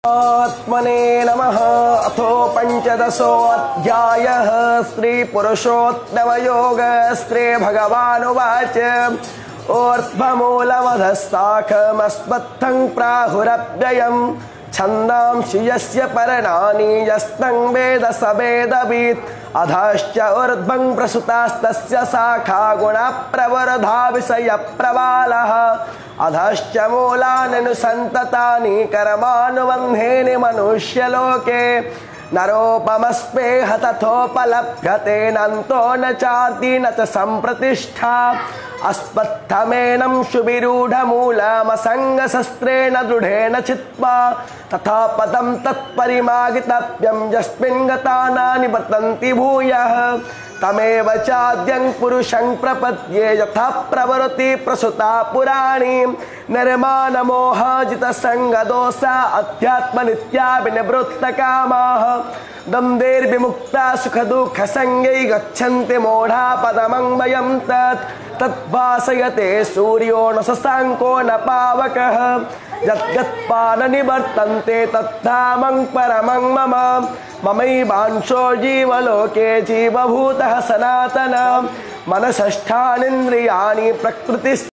आत्मने नमः। अथो पंचदशोऽध्यायः। स्त्री पुरुषोत्तमयोग। स्त्री भगवानुवाच ऊर्ध्वमूलमधस्ताखमस्मत्थं प्राहुरव्ययम् छन्दांसि यस्य पर्णानि यस्तं वेद स वेदवित् अधश्च ऊर्ध्वं प्रसुतास्तस्य शाखा गुणप्रवृद्धा विषयप्रवालः अधश्च मूलान्यनुसन्ततानि कर्मानुबन्धेन मनुष्यलोके नरोपमस्पेह तथोपलभ्यते नन्तो न चार्ति न च सम्प्रतिष्ठा अस्मत्थमेनं सुविरूढमूलमसङ्गशस्त्रेण दृढेन चित्वा तथा पदं तत्परिमार्गितव्यं यस्मिन् गता न निवर्तन्ति भूयः तमेव चाद्यं पुरुषं प्रपद्ये यथा प्रवृत्ति प्रसुता पुराणी निर्माणमोहाजितसङ्गदोषा अध्यात्मनित्या विनिवृत्तकामाः दम्भेर्विमुक्ता सुखदुःखसङ्गै गच्छन्ति मूढा पदमन्वयं तद्भासयते सूर्यो न शशाङ्को न पावकः यद्गत्वा न निवर्तन्ते तद्धामं परमं मम ममैवांशो जीवलोके जीवभूतः सनातनः मनसष्ठानीन्द्रियाणि प्रकृतिः